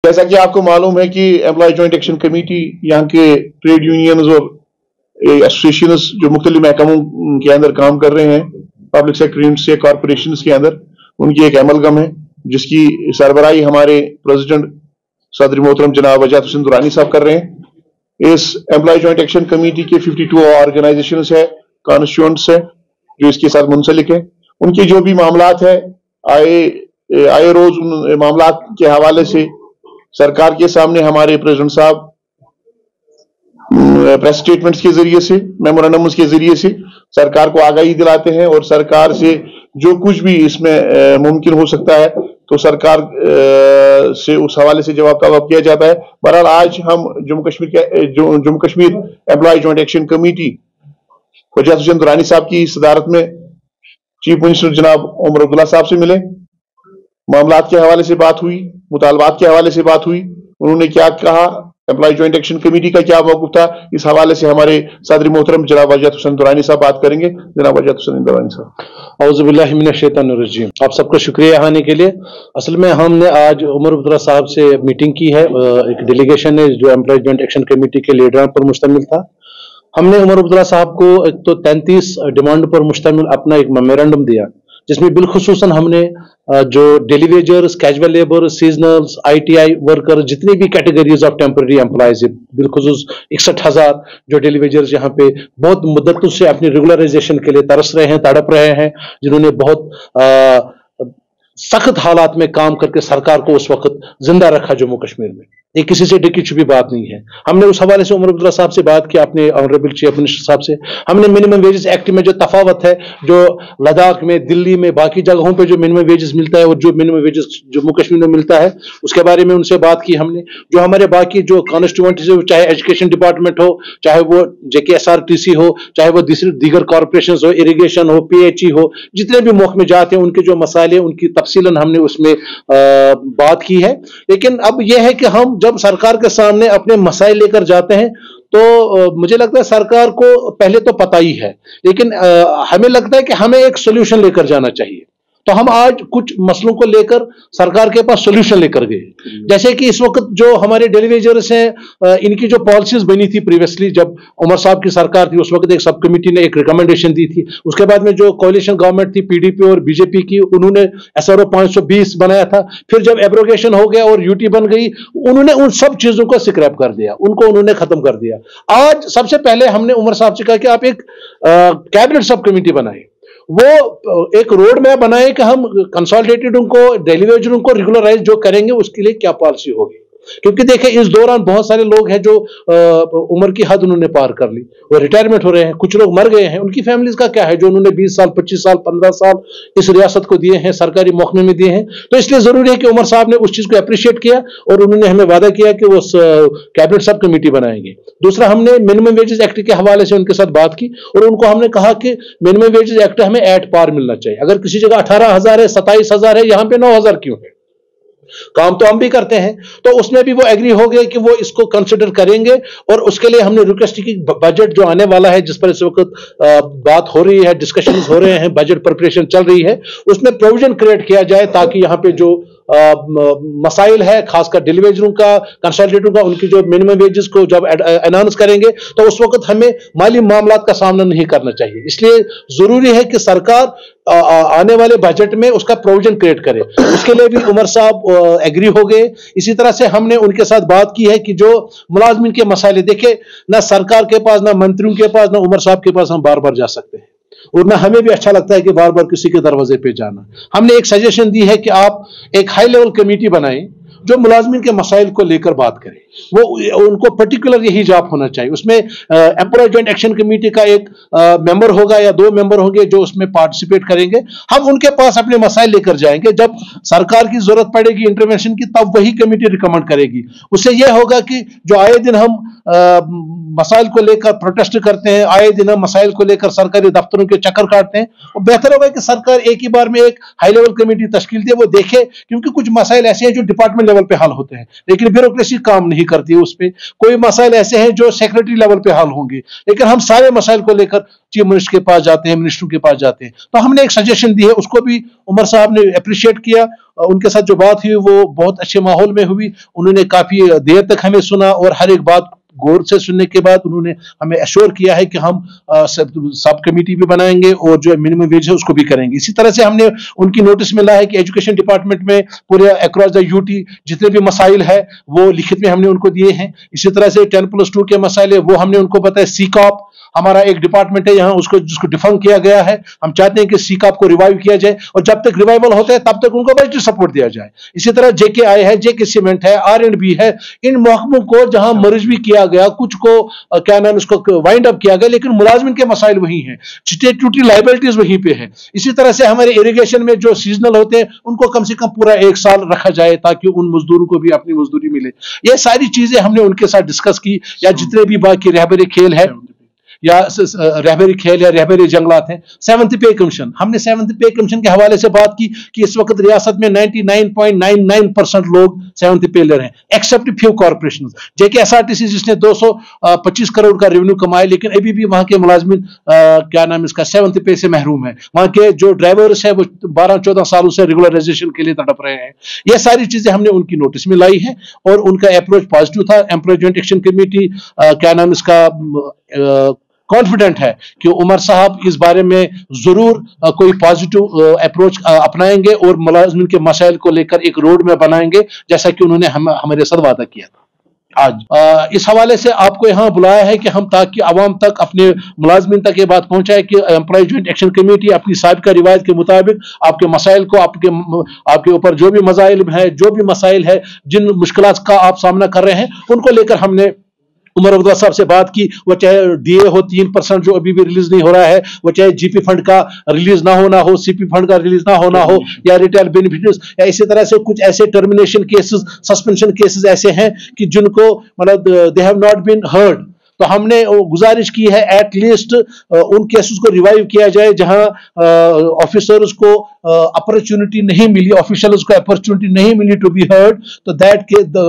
जैसा कि आपको मालूम है कि एम्प्लॉय जॉइंट एक्शन कमेटी यहाँ के ट्रेड यूनियंस और एसोसिएशंस जो मुख्तलिफ महकमों के अंदर काम कर रहे हैं, पब्लिक सेक्टर यूनिट से कॉरपोरेशन के अंदर, उनकी एक अमलगम है जिसकी सरबराही हमारे प्रेसिडेंट सदर मोहतरम जनाब वजाहत हुसैन दुरानी साहब कर रहे हैं। इस एम्प्लॉय जॉइंट एक्शन कमेटी के 52 ऑर्गेनाइजेशन है, कॉन्स्टिट्यूएंट्स है जो इसके साथ मुंसलिक है। उनके जो भी मामलात है आए रोज उन मामलात के हवाले से सरकार के सामने हमारे प्रेसिडेंट साहब प्रेस स्टेटमेंट्स के जरिए से, मेमोरेंडम्स के जरिए से सरकार को आगाही दिलाते हैं और सरकार से जो कुछ भी इसमें मुमकिन हो सकता है तो सरकार से उस हवाले से जवाब तलब किया जाता है। बहरहाल आज हम Jammu Kashmir employ joint action committee Wajahat Hussain Durrani साहब की सदारत में चीफ मिनिस्टर जनाब उमर अब्दुल्ला साहब से मिले, मामलात के हवाले से बात हुई, मुतालबात के हवाले से बात हुई, उन्होंने क्या कहा, एम्प्लॉय जॉइंट एक्शन कमेटी का क्या मौक़िफ़ था, इस हवाले से हमारे सदर मोहतरम जनाब वजाहत हुसैन दुरानी साहब बात करेंगे। जनाब वजाहत हुसैन दुरानी साहब। औज़ु बिल्लाहि मिनश शैतानिर रजीम। आप सबका शुक्रिया यहाँ आने के लिए। असल में हमने आज उमर अब्दुल्ला साहब से मीटिंग की है, एक डेलीगेशन है जो एम्प्लॉय जॉइंट एक्शन कमेटी के लीडरों पर मुश्तमिल था। हमने उमर अब्दुल्ला साहब को एक तो 33 डिमांड पर मुश्तमिल अपना एक मेमोरेंडम दिया, जिसमें बिलखुसूसन हमने जो daily wagers, casual labour, सीजनल्स, ITI worker, जितनी भी कैटेगरीज ऑफ टेम्पररी एम्प्लॉयज है, बिलखुसूस 61,000 जो डेली वेजर्स यहाँ पे बहुत मुद्दतों से अपनी रेगुलराइजेशन के लिए तरस रहे हैं, तड़प रहे हैं, जिन्होंने बहुत सख्त हालात में काम करके सरकार को उस वक्त जिंदा रखा जम्मू कश्मीर में। ये किसी से ढकी छुपी बात नहीं है। हमने उस हवाले से उमर अब्दुल्ला साहब से बात की, अपने ऑनरेबल चीफ मिनिस्टर साहब से। हमने मिनिमम वेजेस एक्ट में जो तफावत है, जो लद्दाख में, दिल्ली में, बाकी जगहों पे जो मिनिमम वेजेस मिलता है और जो मिनिमम वेजेस जम्मू कश्मीर में मिलता है, उसके बारे में उनसे बात की हमने। जो हमारे बाकी जो कॉन्स्टिट्यूएंसीज हो, चाहे एजुकेशन डिपार्टमेंट हो, चाहे वो JKSRTC हो, चाहे वो दीगर कॉरपोरेशन हो, इरीगेशन हो, PHE हो, जितने भी महकमे जाते हैं उनके जो मसाइल, उनकी तफसीलन हमने उसमें बात की है। लेकिन अब यह है कि हम जब सरकार के सामने अपने मसाइल लेकर जाते हैं तो मुझे लगता है सरकार को पहले तो पता ही है, लेकिन हमें लगता है कि हमें एक सोल्यूशन लेकर जाना चाहिए। तो हम आज कुछ मसलों को लेकर सरकार के पास सोल्यूशन लेकर गए। जैसे कि इस वक्त जो हमारे डेली वेजर्स हैं, इनकी जो पॉलिसीज बनी थी प्रीवियसली, जब उमर साहब की सरकार थी, उस वक्त एक सब कमेटी ने एक रिकमेंडेशन दी थी। उसके बाद में जो कोalition गवर्नमेंट थी PDP और BJP की, उन्होंने SRO 520 बनाया था। फिर जब एब्रोगेशन हो गया और UT बन गई, उन्होंने उन सब चीजों को स्क्रैप कर दिया, उनको उन्होंने खत्म कर दिया। आज सबसे पहले हमने उमर साहब से कहा कि आप एक कैबिनेट सब कमेटी बनाए, वो एक रोड मैप बनाए कि हम कंसोलिडेटेड उनको, डेली वेजर उनको रेगुलराइज जो करेंगे उसके लिए क्या पॉलिसी होगी। क्योंकि देखें इस दौरान बहुत सारे लोग हैं जो उम्र की हद उन्होंने पार कर ली, वो रिटायरमेंट हो रहे हैं, कुछ लोग मर गए हैं, उनकी फैमिलीज का क्या है जो उन्होंने 20 साल, 25 साल, 15 साल इस रियासत को दिए हैं, सरकारी महकमे में दिए हैं। तो इसलिए जरूरी है कि उमर साहब ने उस चीज को अप्रिशिएट किया और उन्होंने हमें वादा किया कि वो कैबिनेट सब कमेटी बनाएंगे। दूसरा, हमने मिनिमम वेजेस एक्ट के हवाले से उनके साथ बात की और उनको हमने कहा कि मिनिमम वेजेस एक्ट हमें एट पार मिलना चाहिए। अगर किसी जगह 18,000 है, 27,000 है, यहां पे 9,000 क्यों है? काम तो हम भी करते हैं। तो उसमें भी वो एग्री हो गए कि वो इसको कंसिडर करेंगे और उसके लिए हमने रिक्वेस्ट की बजट जो आने वाला है, जिस पर इस वक्त बात हो रही है, डिस्कशंस हो रहे हैं, बजट प्रिपरेशन चल रही है, उसमें प्रोविजन क्रिएट किया जाए ताकि यहां पे जो मसाइल है, खासकर डेली वेजरों का, कंसल्टेंटों का, उनकी जो मिनिमम वेजेस को जब अनाउंस करेंगे तो उस वक्त हमें माली मामलात का सामना नहीं करना चाहिए। इसलिए जरूरी है कि सरकार आने वाले बजट में उसका प्रोविजन क्रिएट करे। उसके लिए भी उमर साहब एग्री हो गए। इसी तरह से हमने उनके साथ बात की है कि जो मुलाजमिन के मसाइल, देखे ना सरकार के पास, ना मंत्रियों के पास, ना उमर साहब के पास हम बार बार जा सकते हैं और ना हमें भी अच्छा लगता है कि बार बार किसी के दरवाजे पे जाना। हमने एक सजेशन दी है कि आप एक हाई लेवल कमेटी बनाएं जो मुलाजमिन के मसाइल को लेकर बात करे। वो उनको पर्टिकुलर यही जॉब होना चाहिए। उसमें एम्प्लॉय जॉइंट एक्शन कमेटी का एक मेंबर होगा या 2 मेंबर होंगे जो उसमें पार्टिसिपेट करेंगे। हम उनके पास अपने मसाइल लेकर जाएंगे। जब सरकार की जरूरत पड़ेगी इंटरवेंशन की, तब वही कमेटी रिकमेंड करेगी। उससे यह होगा कि जो आए दिन हम मसाइल को लेकर प्रोटेस्ट करते हैं, आए दिन हम मसाइल को लेकर सरकारी दफ्तरों के चक्कर काटते हैं, वो बेहतर होगा कि सरकार एक ही बार में एक हाई लेवल कमेटी तश्कील दे, वो देखे, क्योंकि कुछ मसाइल ऐसे हैं जो डिपार्टमेंट लेवल लेवल पे हल होते हैं, लेकिन ब्यूरोक्रेसी काम नहीं करती है उस पर। कोई मसाइल ऐसे हैं जो सेक्रेटरी लेवल पे हल होंगे, लेकिन हम सारे मसाइल को लेकर चीफ मिनिस्टर के पास जाते हैं, मिनिस्टरों के पास जाते हैं। तो हमने एक सजेशन दी है, उसको भी उमर साहब ने अप्रिशिएट किया। उनके साथ जो बात हुई वो बहुत अच्छे माहौल में हुई। उन्होंने काफी देर तक हमें सुना और हर एक बात गौर से सुनने के बाद उन्होंने हमें एश्योर किया है कि हम सब कमेटी भी बनाएंगे और जो मिनिमम वेज है उसको भी करेंगे। इसी तरह से हमने उनकी नोटिस में लाया है कि एजुकेशन डिपार्टमेंट में पूरे अक्रॉस द यूटी जितने भी मसाइल है वो लिखित में हमने उनको दिए हैं। इसी तरह से 10+2 के मसाइल है वो हमने उनको बताया। सीकॉप हमारा एक डिपार्टमेंट है यहाँ, उसको जिसको डिफंक किया गया है, हम चाहते हैं कि सीकॉप को रिवाइव किया जाए और जब तक रिवाइवल होता है तब तक उनको बजट सपोर्ट दिया जाए। इसी तरह JKI है, JK सीमेंट है, R&B है, इन महकमों को जहां मर्ज भी किया गया, कुछ को क्या नाम इसको वाइंड अप किया गया, लेकिन मुलाजमिन के मसाइल वही हैं, स्टैट्यूटरी लायबिलिटीज वहीं पे है। इसी तरह से हमारे इरिगेशन में जो सीजनल होते हैं उनको कम से कम पूरा 1 साल रखा जाए ताकि उन मजदूरों को भी अपनी मजदूरी मिले। ये सारी चीजें हमने उनके साथ डिस्कस की। या जितने भी बाकी रहबरी खेल है या रहबरी खेल या रहबरी जंगलात हैं, 7th पे कमीशन, हमने 7th पे कमीशन के हवाले से बात की कि इस वक्त रियासत में 99.99% लोग 7th पे ले रहे हैं, except few corporation. JK SRTC जिसने 225 करोड़ का रेवेन्यू कमाया, लेकिन अभी भी वहां के मुलाजमिन क्या नाम इसका 7th पे से महरूम है। वहां के जो ड्राइवर्स है वो 12-14 सालों से रेगुलराइजेशन के लिए तड़प रहे हैं। ये सारी चीजें हमने उनकी नोटिस में लाई है और उनका अप्रोच पॉजिटिव था। एम्प्लॉयमेंट एक्शन कमेटी क्या नाम इसका कॉन्फिडेंट है कि उमर साहब इस बारे में जरूर कोई पॉजिटिव अप्रोच अपनाएंगे और मुलाजिमिन के मसाइल को लेकर एक रोड मैप बनाएंगे, जैसा कि उन्होंने हमारे साथ वादा किया था। आज इस हवाले से आपको यहाँ बुलाया है कि हम ताकि आवाम तक, अपने मुलाजमिन तक ये बात पहुंचाए कि एम्प्लॉय जॉइंट एक्शन कमेटी अपनी साबिका रिवायत के मुताबिक आपके मसाइल को, आपके ऊपर जो भी मसाइल है, जो भी मसाइल है, जिन मुश्किलात का आप सामना कर रहे हैं, उनको लेकर हमने उमर अब्दुल्ला साहब से बात की। वो चाहे DA हो 3% जो अभी भी रिलीज नहीं हो रहा है, वो चाहे GP फंड का रिलीज ना होना हो, CP फंड का रिलीज ना होना हो, या रिटायर बेनिफिट्स, या इसी तरह से कुछ ऐसे टर्मिनेशन केसेस, सस्पेंशन केसेस ऐसे हैं कि जिनको मतलब they have not been heard. तो हमने गुजारिश की है एटलीस्ट उन केसेस को रिवाइव किया जाए जहां ऑफिसर्स को अपॉर्चुनिटी नहीं मिली, ऑफिशियल्स को अपॉर्चुनिटी नहीं मिली टू बी हर्ड, तो that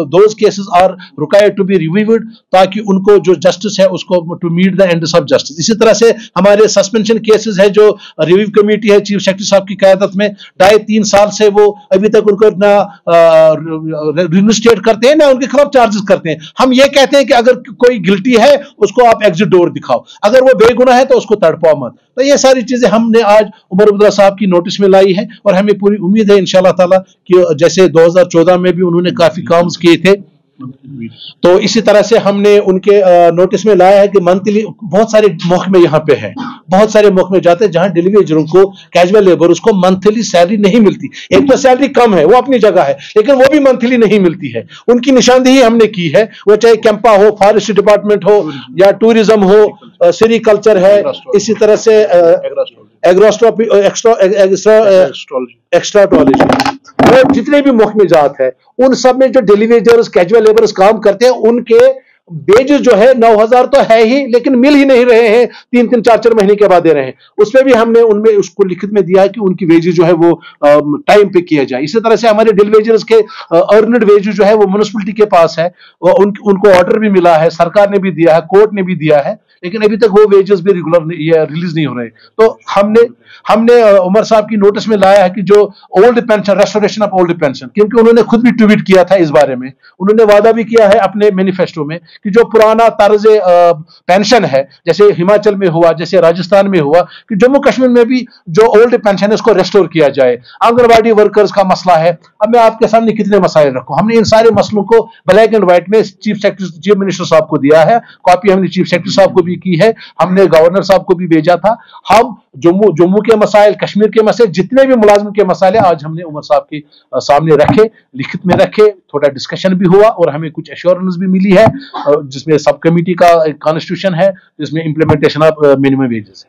those cases are required to be reviewed, ताकि उनको जो जस्टिस है उसको to meet the ends of justice. इसी तरह से हमारे सस्पेंशन केसेस है जो रिव्यू कमेटी है चीफ सेक्रेटरी साहब की क़यादत में, 2.5-3 साल से वो अभी तक उनको ना रिइंस्टेट करते हैं ना उनके खिलाफ चार्जेस करते हैं। हम ये कहते हैं कि अगर कोई गिल्टी है उसको आप एग्जिट डोर दिखाओ, अगर वो बेगुनाह है तो उसको तड़पाओ मत। तो ये सारी चीजें हमने आज उमर अब्दुल्ला साहब की नोटिस में लाई है और हमें पूरी उम्मीद है इंशाअल्लाह ताला कि जैसे 2014 में भी उन्होंने काफी काम किए थे, तो इसी तरह से हमने उनके नोटिस में लाया है कि मंथली बहुत सारे महकमे यहाँ पे हैं, बहुत सारे महकमे जाते हैं जहां डेली वेजरों को, कैजुअल लेबर उसको मंथली सैलरी नहीं मिलती। एक तो सैलरी कम है, वो अपनी जगह है, लेकिन वो भी मंथली नहीं मिलती है। उनकी निशानदेही हमने की है, वो चाहे कैंपा हो, फॉरेस्ट डिपार्टमेंट हो, या टूरिज्म हो, सेरिकल्चर है, इसी तरह से एक्स्ट्राटोलॉजी, और जितने भी महकमे जात है उन सब में जो डेली वेजर्स, कैजुअल लेबर्स काम करते हैं उनके वेजेस जो है 9,000 तो है ही, लेकिन मिल ही नहीं रहे हैं, 3-3, 4-4 महीने के बाद दे रहे हैं। उसमें भी हमने उनमें उसको लिखित में दिया है कि उनकी वेजेस जो है वो टाइम पे किया जाए। इसी तरह से हमारे डेली वेजर्स के अर्नड वेजेस जो है वो म्युनिसिपैलिटी के पास है, उनको ऑर्डर भी मिला है, सरकार ने भी दिया है, कोर्ट ने भी दिया है, लेकिन अभी तक वो वेजेस भी रेगुलर रिलीज नहीं हो रहे। तो हमने उमर साहब की नोटिस में लाया है कि जो old pension, restoration of old pension, क्योंकि उन्होंने खुद भी ट्वीट किया था इस बारे में, उन्होंने वादा भी किया है अपने मैनिफेस्टो में कि जो पुराना तर्ज पेंशन है, जैसे हिमाचल में हुआ, जैसे राजस्थान में हुआ, कि जम्मू कश्मीर में भी जो ओल्ड पेंशन है उसको रेस्टोर किया जाए। आंगनबाड़ी वर्कर्स का मसला है, अब मैं आपके सामने कितने मसाइल रखूं, हमने इन सारे मसलों को ब्लैक एंड व्हाइट में चीफ मिनिस्टर साहब को दिया है, कॉपी हमने चीफ सेक्रेटरी साहब को भी की है, हमने गवर्नर साहब को भी भेजा था। हम जम्मू के मसाइल, कश्मीर के मसाइल, जितने भी मुलाजिम के मसाइल आज हमने उमर साहब के सामने रखे, लिखित में रखे, थोड़ा डिस्कशन भी हुआ और हमें कुछ एश्योरेंस भी मिली है, जिसमें सब कमेटी का कॉन्स्टिट्यूशन है, जिसमें इंप्लीमेंटेशन ऑफ मिनिमम वेजेस है।